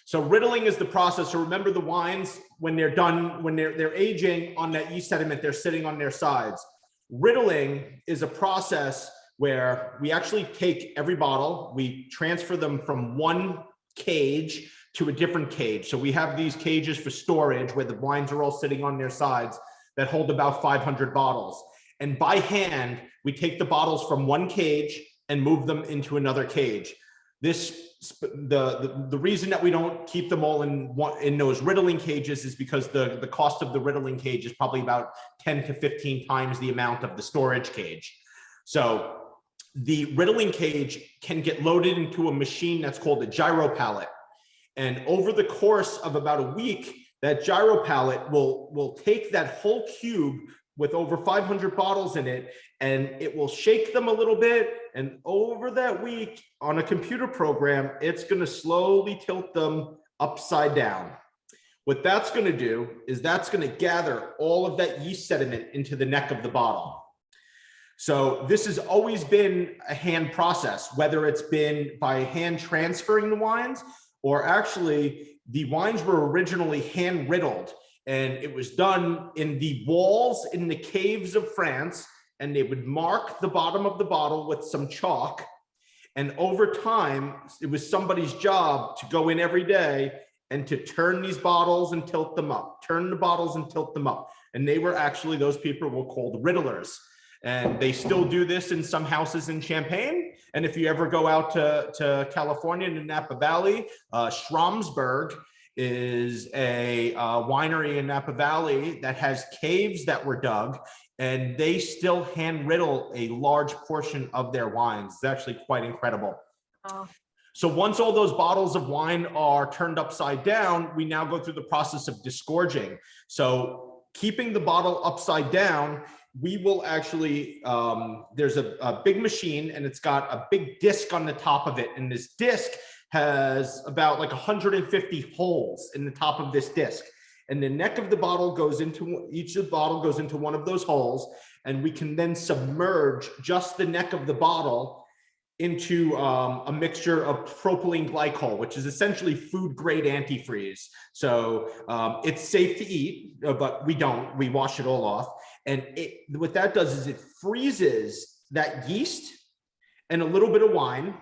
So riddling is the process. So remember the wines, when they're done, when they're aging on that yeast sediment, they're sitting on their sides. Riddling is a process where we actually take every bottle, we transfer them from one cage to a different cage. So we have these cages for storage where the wines are all sitting on their sides that hold about 500 bottles. And by hand, we take the bottles from one cage and move them into another cage. The reason that we don't keep them all in those riddling cages is because the cost of the riddling cage is probably about 10 to 15 times the amount of the storage cage. So the riddling cage can get loaded into a machine that's called a gyro pallet. And over the course of about a week, that gyro pallet will take that whole cube with over 500 bottles in it, and it will shake them a little bit. And over that week on a computer program, it's going to slowly tilt them upside down. What that's going to do is that's going to gather all of that yeast sediment into the neck of the bottle. So this has always been a hand process, whether it's been by hand transferring the wines, or actually the wines were originally hand riddled, and it was done in the walls in the caves of France, and they would mark the bottom of the bottle with some chalk. And over time, it was somebody's job to go in every day and to turn these bottles and tilt them up, turn the bottles and tilt them up. And they were actually, those people were called riddlers. And they still do this in some houses in Champaign. And if you ever go out to California in the Napa Valley, Schramsberg is a winery in Napa Valley that has caves that were dug, and they still hand riddle a large portion of their wines. It's actually quite incredible. Oh. So once all those bottles of wine are turned upside down, we now go through the process of disgorging. So keeping the bottle upside down, we will actually, there's a big machine, and it's got a big disc on the top of it. And this disc has about like 150 holes in the top of this disc. And the neck of the bottle goes into, each of the bottle goes into one of those holes. And we can then submerge just the neck of the bottle into a mixture of propylene glycol, which is essentially food grade antifreeze. So it's safe to eat, but we wash it all off. And what that does is it freezes that yeast and a little bit of wine.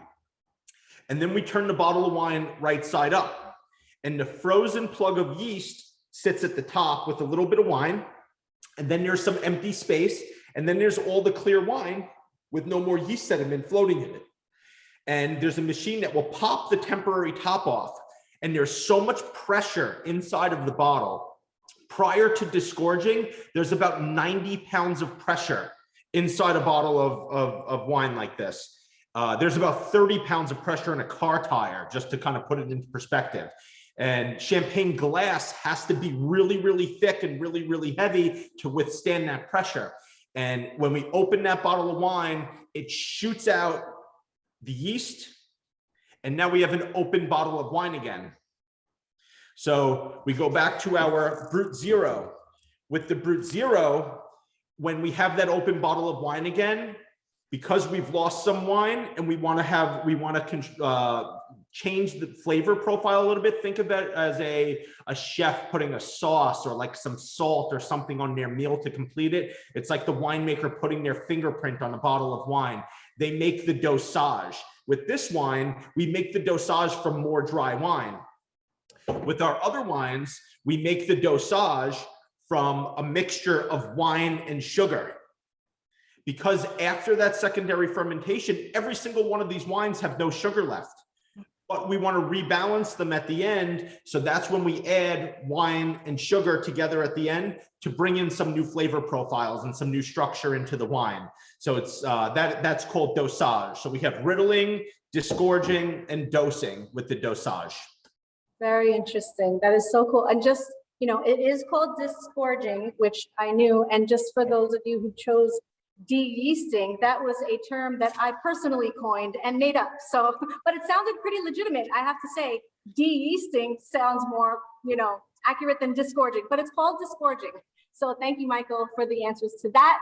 And then we turn the bottle of wine right side up. And the frozen plug of yeast sits at the top with a little bit of wine. And then there's some empty space. And then there's all the clear wine with no more yeast sediment floating in it. And there's a machine that will pop the temporary top off. And there's so much pressure inside of the bottle. Prior to disgorging, there's about 90 pounds of pressure inside a bottle of wine like this. There's about 30 pounds of pressure in a car tire, just to kind of put it into perspective. And champagne glass has to be really, really thick and really, really heavy to withstand that pressure. And when we open that bottle of wine, it shoots out the yeast, and now we have an open bottle of wine again. So we go back to our Brut Zero. With the Brut Zero, when we have that open bottle of wine again, because we've lost some wine and we want to change the flavor profile a little bit. Think of it as a chef putting a sauce or like some salt or something on their meal to complete it. It's like the winemaker putting their fingerprint on a bottle of wine. They make the dosage. With this wine, we make the dosage from more dry wine. With our other wines, we make the dosage from a mixture of wine and sugar. Because after that secondary fermentation, every single one of these wines have no sugar left. But we want to rebalance them at the end. So that's when we add wine and sugar together at the end to bring in some new flavor profiles and some new structure into the wine. So it's that's called dosage. So we have riddling, disgorging, and dosing with the dosage. Very interesting. That is so cool. And just, you know, it is called disgorging, which I knew. And just for those of you who chose de-yeasting, that was a term that I personally coined and made up. So, but it sounded pretty legitimate. I have to say, de-yeasting sounds more, you know, accurate than disgorging, but it's called disgorging. So thank you, Michael, for the answers to that.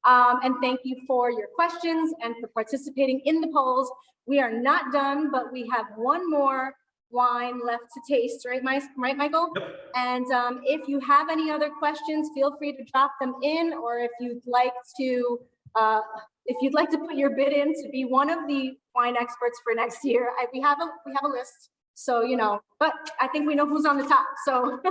And thank you for your questions and for participating in the polls. We are not done, but we have one more wine left to taste, right, Michael? Yep. And if you have any other questions, feel free to drop them in, or if you'd like to put your bid in to be one of the wine experts for next year, we have a list. So, you know, but I think we know who's on the top. So, all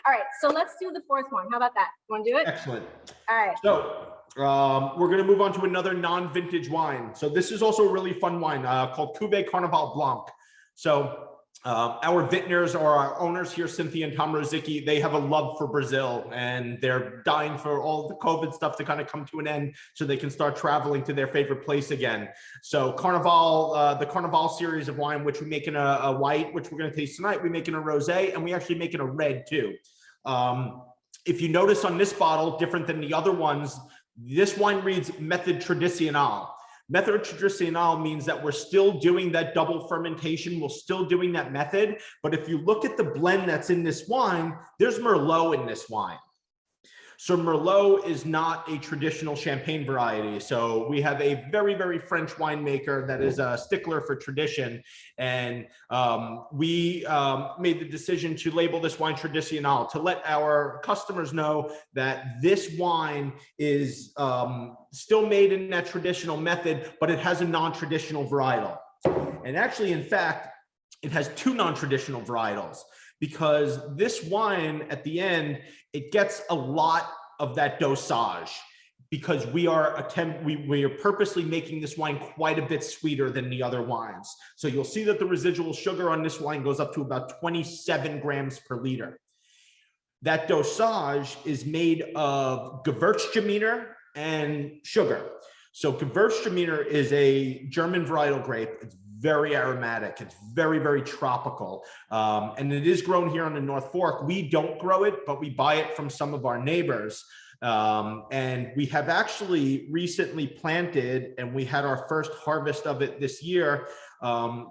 right. So let's do the fourth one. How about that? You want to do it? Excellent. All right. So we're going to move on to another non-vintage wine. So this is also a really fun wine called Cuvée Carnaval Blanc. So our vintners or our owners here, Cynthia and Tom Rosicki, they have a love for Brazil and they're dying for all the COVID stuff to kind of come to an end so they can start traveling to their favorite place again. So Carnaval, the Carnaval series of wine, which we make in a white, which we're going to taste tonight, we make in a rosé, and we actually make in a red too. If you notice on this bottle, different than the other ones, this wine reads Method Tradicional. Method Tradicional means that we're still doing that double fermentation. We're still doing that method. But if you look at the blend that's in this wine, there's Merlot in this wine. So Merlot is not a traditional champagne variety. So we have a very, very French winemaker that is a stickler for tradition. And we made the decision to label this wine Tradicional to let our customers know that this wine is still made in that traditional method, but it has a non-traditional varietal. And actually, in fact, it has two non-traditional varietals, because this wine at the end, it gets a lot of that dosage, because we are purposely making this wine quite a bit sweeter than the other wines. So you'll see that the residual sugar on this wine goes up to about 27 grams per liter. That dosage is made of Gewürztraminer and sugar. So Gewürztraminer is a German varietal grape. It's very aromatic. It's very, very tropical. And it is grown here on the North Fork. We don't grow it, but we buy it from some of our neighbors. And we have actually recently planted, and we had our first harvest of it this year.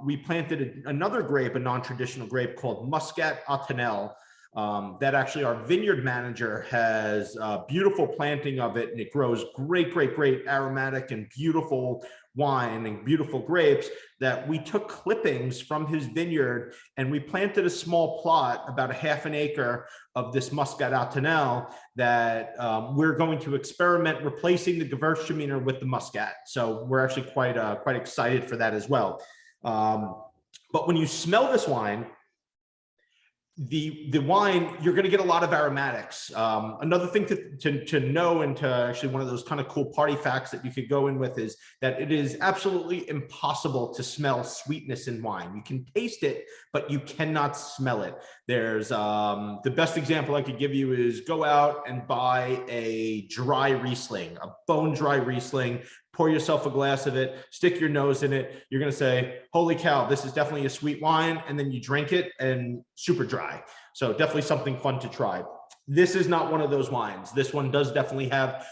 We planted another grape, a non-traditional grape called Muscat Atenel. That actually our vineyard manager has a beautiful planting of it, and it grows great, great, great aromatic and beautiful wine and beautiful grapes that we took clippings from his vineyard, and we planted a small plot, about a half an acre of this Muscat Atenel that we're going to experiment replacing the Gewürztraminer with the Muscat. So we're actually quite excited for that as well. But when you smell this wine, the wine, you're going to get a lot of aromatics. Another thing to know, and to actually one of those kind of cool party facts that you could go in with, is that it is absolutely impossible to smell sweetness in wine. You can taste it, but you cannot smell it. There's the best example I could give you is go out and buy a dry Riesling, a bone dry Riesling. Pour yourself a glass of it, stick your nose in it. You're going to say, holy cow, this is definitely a sweet wine. And then you drink it and super dry. So definitely something fun to try. This is not one of those wines. This one does definitely have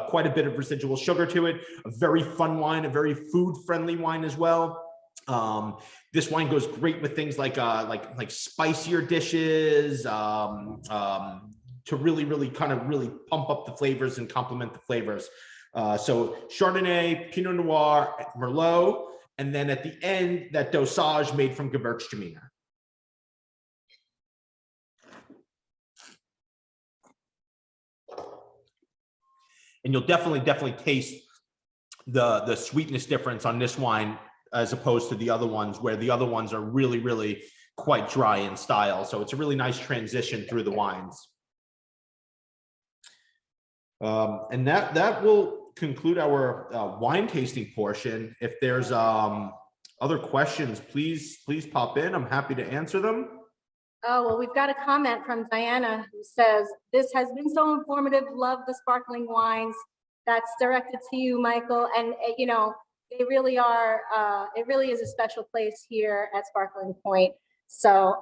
quite a bit of residual sugar to it. A very fun wine, a very food friendly wine as well. This wine goes great with things like spicier dishes, to really kind of pump up the flavors and complement the flavors. So Chardonnay, Pinot Noir, Merlot, And then at the end, that dosage made from Gewürztraminer. And you'll definitely taste the sweetness difference on this wine as opposed to the other ones, where the other ones are really quite dry in style. So it's a really nice transition through the wines. And that will conclude our wine tasting portion. If there's other questions, please pop in. I'm happy to answer them. Oh, well, we've got a comment from Diana who says, this has been so informative. Love the sparkling wines. That's directed to you, Michael. And, you know, they really are, it really is a special place here at Sparkling Point. So,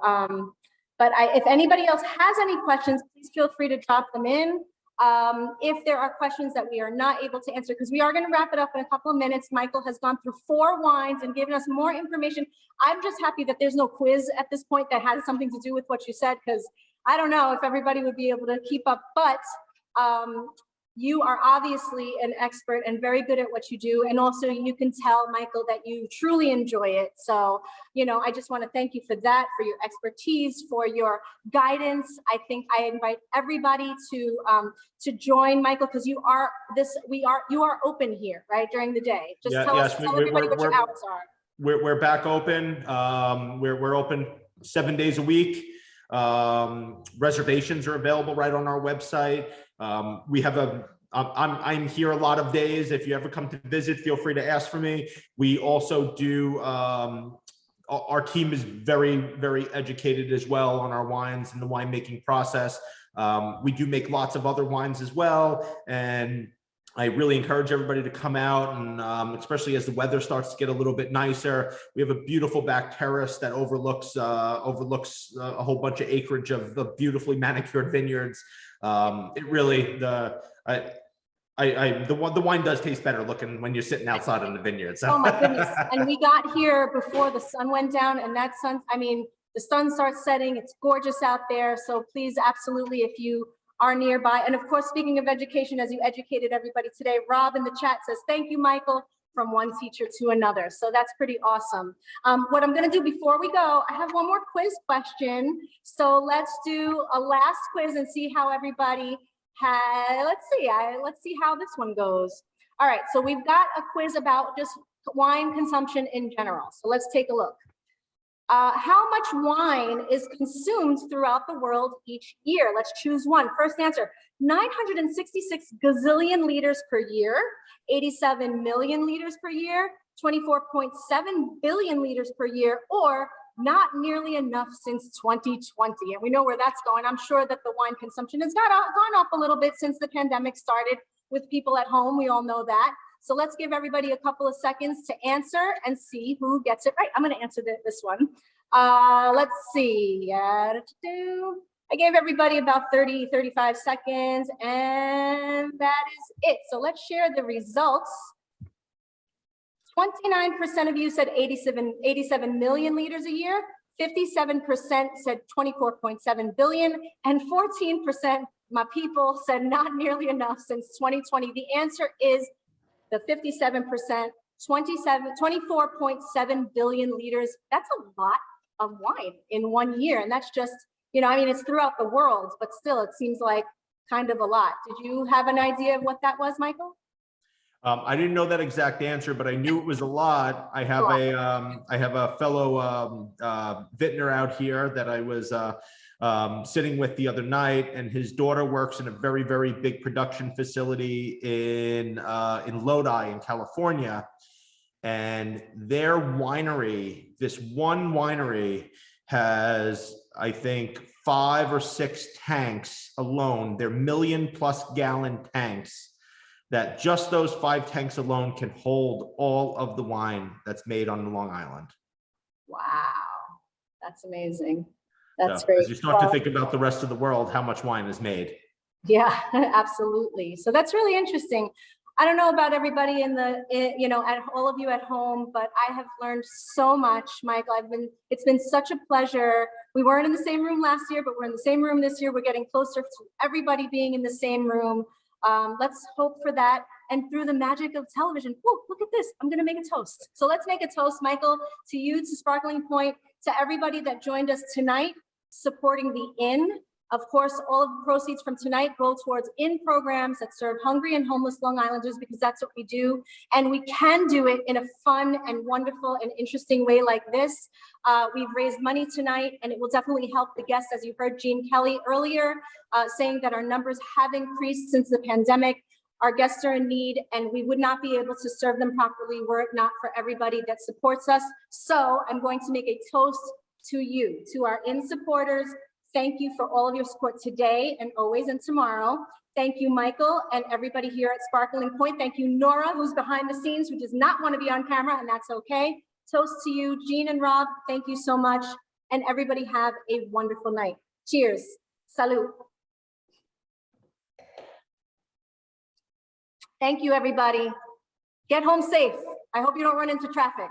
but if anybody else has any questions, please feel free to drop them in. If there are questions that we are not able to answer, because we are going to wrap it up in a couple of minutes. Michael has gone through 4 wines and given us more information. I'm just happy that there's no quiz at this point that has something to do with what you said, because I don't know if everybody would be able to keep up, but you are obviously an expert and very good at what you do. And also you can tell, Michael, that you truly enjoy it. So, you know, I just want to thank you for that, for your expertise, for your guidance. I think I invite everybody to join Michael, because you are open here, right, during the day. Just tell everybody what your hours are. We're back open. We're open 7 days a week. Reservations are available right on our website. We have I'm here a lot of days. If you ever come to visit, feel free to ask for me. We also do, our team is very educated as well on our wines and the winemaking process. We do make lots of other wines as well. And I really encourage everybody to come out, and especially as the weather starts to get a little bit nicer. We have a beautiful back terrace that overlooks a whole bunch of acreage of the beautifully manicured vineyards. It really, the wine does taste better looking when you're sitting outside in the vineyards. Oh my goodness. And we got here before the sun went down, and that sun, I mean, the sun starts setting. It's gorgeous out there. So please, absolutely, if you are nearby. And of course, speaking of education, as you educated everybody today, Rob in the chat says, thank you, Michael, from one teacher to another. So that's pretty awesome. What I'm gonna do before we go, I have one more quiz question. So let's do a last quiz and see how everybody had, let's see how this one goes. All right, so we've got a quiz about just wine consumption in general. So let's take a look. How much wine is consumed throughout the world each year? Let's choose one. First answer, 966 gazillion liters per year, 87 million liters per year, 24.7 billion liters per year, or not nearly enough since 2020. And we know where that's going. I'm sure that the wine consumption has gone up a little bit since the pandemic started with people at home. We all know that. So let's give everybody a couple of seconds to answer and see who gets it right. I'm going to answer this one. Let's see. I gave everybody about 35 seconds, and that is it. So let's share the results. 29% of you said 87 million liters a year. 57% said 24.7 billion, and 14%, my people, said not nearly enough since 2020. The answer is the 57%, 24.7 billion liters. That's a lot of wine in 1 year. And that's just, you know, I mean, it's throughout the world, but still it seems like kind of a lot. Did you have an idea of what that was, Michael? I didn't know that exact answer, but I knew it was a lot. I have a fellow vintner out here that I was sitting with the other night, and his daughter works in a very big production facility in Lodi in California. And their winery, this one winery, has, I think, 5 or 6 tanks alone. They're 1 million+ gallon tanks, that just those 5 tanks alone can hold all of the wine that's made on Long Island. Wow, that's amazing. That's great. As you start to think about the rest of the world, how much wine is made. Yeah, absolutely. So that's really interesting. I don't know about everybody at all of you at home, but I have learned so much, Michael. It's been such a pleasure. We weren't in the same room last year, but we're in the same room this year. We're getting closer to everybody being in the same room. Let's hope for that. And through the magic of television, whoa, look at this, I'm gonna make a toast. So let's make a toast, Michael, to you, to Sparkling Point, to everybody that joined us tonight, supporting the Inn. Of course, all of the proceeds from tonight go towards Inn programs that serve hungry and homeless Long Islanders, because that's what we do. And we can do it in a fun and wonderful and interesting way like this. We've raised money tonight, and it will definitely help the guests, as you heard Gene Kelly earlier, saying that our numbers have increased since the pandemic. Our guests are in need, and we would not be able to serve them properly were it not for everybody that supports us. So I'm going to make a toast to you, to our Inn supporters. Thank you for all of your support today and always and tomorrow. Thank you, Michael, and everybody here at Sparkling Point. Thank you, Nora, who's behind the scenes, who does not want to be on camera, and that's okay. Toast to you, Jean and Rob. Thank you so much. And everybody have a wonderful night. Cheers. Salud. Thank you, everybody. Get home safe. I hope you don't run into traffic.